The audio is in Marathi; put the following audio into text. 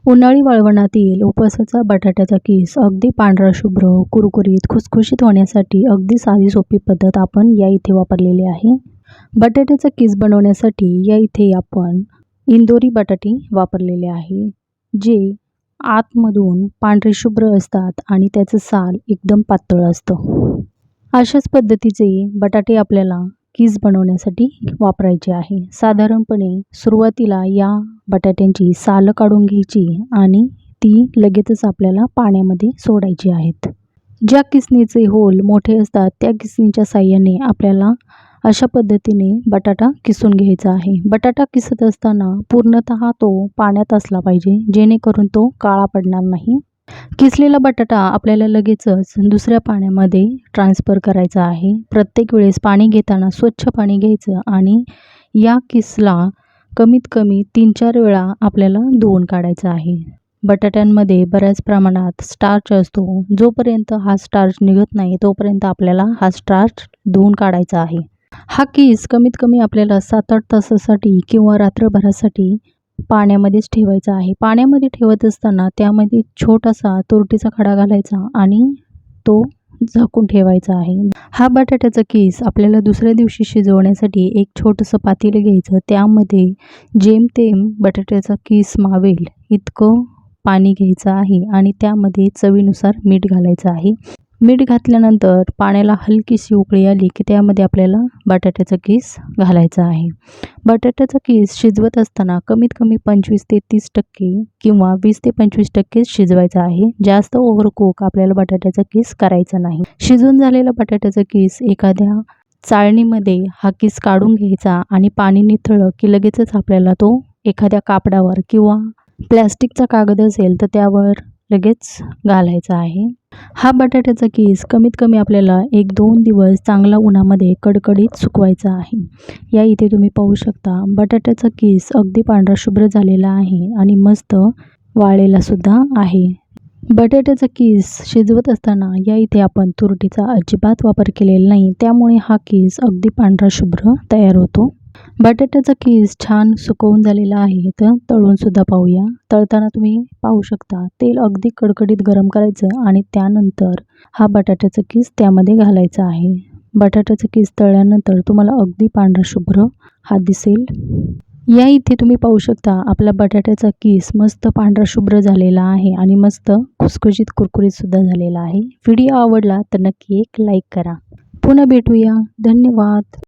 उन्हाळी वाळवणातील उपवासाचा बटाट्याचा किस अगदी पांढरा शुभ्र, कुरकुरीत, खुसखुशीत होण्यासाठी अगदी साधी सोपी पद्धत आपण या इथे वापरलेली आहे. बटाट्याचा किस बनवण्यासाठी या इथे आपण इंदोरी बटाटे वापरलेले आहे, जे आतमधून पांढरे शुभ्र असतात आणि त्याचं साल एकदम पातळ असतं. अशाच पद्धतीचे बटाटे आपल्याला किस बनवण्यासाठी वापरायचे आहे. साधारणपणे सुरुवातीला या बटाट्यांची सालं काढून घ्यायची आणि ती लगेचच आपल्याला पाण्यामध्ये सोडायची आहेत. ज्या किसणीचे होल मोठे असतात त्या किसणीच्या साहाय्याने आपल्याला अशा पद्धतीने बटाटा किसून घ्यायचा आहे. बटाटा किसत असताना पूर्णतः तो पाण्यात असला पाहिजे, जेणेकरून तो काळा पडणार नाही. किसलेला बटाटा आपल्याला लगेचच दुसऱ्या पाण्यामध्ये ट्रान्सफर करायचा आहे. प्रत्येक वेळेस पाणी घेताना स्वच्छ पाणी घ्यायचं आणि या किसला कमीत कमी 3-4 वेळा आपल्याला धुवून काढायचं आहे. बटाट्यांमध्ये बऱ्याच प्रमाणात स्टार्च असतो. जोपर्यंत हा स्टार्च निघत नाही तोपर्यंत आपल्याला हा स्टार्च धुवून काढायचा आहे. हा किस कमीत कमी आपल्याला 7-8 तासासाठी किंवा रात्रभरासाठी पाण्यामध्येच ठेवायचा आहे. पाण्यामध्ये ठेवत असताना त्यामध्ये छोटासा तुरटीचा खडा घालायचा आणि तो झाकून ठेवायचा आहे. हा बटाट्याचा किस आपल्याला दुसऱ्या दिवशी शिजवण्यासाठी एक छोटंसं पातेलं घ्यायचं. त्यामध्ये जेमतेम बटाट्याचा किस मावेल इतकं पाणी घ्यायचं आहे आणि त्यामध्ये चवीनुसार मीठ घालायचं आहे. मीठ घातल्यानंतर पाण्याला हलकीशी उकळी आली की त्यामध्ये आपल्याला बटाट्याचा किस घालायचा आहे. बटाट्याचा किस शिजवत असताना कमीत कमी 25 ते 30% किंवा 20 ते 25% शिजवायचा आहे. जास्त ओव्हरकुक आपल्याला बटाट्याचा किस करायचा नाही. शिजून झालेला बटाट्याचा किस एखाद्या चाळणीमध्ये हा किस काढून घ्यायचा आणि पाणी निथळलं की लगेचच आपल्याला तो एखाद्या कापडावर किंवा प्लॅस्टिकचा कागद असेल तर त्यावर लगेच घालायचा आहे. हा बटाट्याचा किस कमीत कमी आपल्याला 1-2 दिवस चांगला उन्हामध्ये कडकडीत सुकवायचा आहे. या इथे तुम्ही पाहू शकता बटाट्याचा किस अगदी पांढरा शुभ्र झालेला आहे आणि मस्त वाळलेला सुद्धा आहे. बटाट्याचा किस शिजवत असताना या इथे आपण तुरटीचा अजिबात वापर केलेला नाही, त्यामुळे हा किस अगदी पांढरा शुभ्र तयार होतो. बटाट्याचा किस छान सुकवून झालेला आहे, तर तळून सुद्धा पाहूया. तळताना तुम्ही पाहू शकता तेल अगदी कडकडीत गरम करायचं आणि त्यानंतर हा बटाट्याचा किस त्यामध्ये घालायचा आहे. बटाट्याचा किस तळल्यानंतर तुम्हाला अगदी पांढरा शुभ्र हा दिसेल. या इथे तुम्ही पाहू शकता आपला बटाट्याचा किस मस्त पांढरा शुभ्र झालेला आहे आणि मस्त खुसखुशीत कुरकुरीत सुद्धा झालेला आहे. व्हिडिओ आवडला तर नक्की एक लाईक करा. पुन्हा भेटूया. धन्यवाद.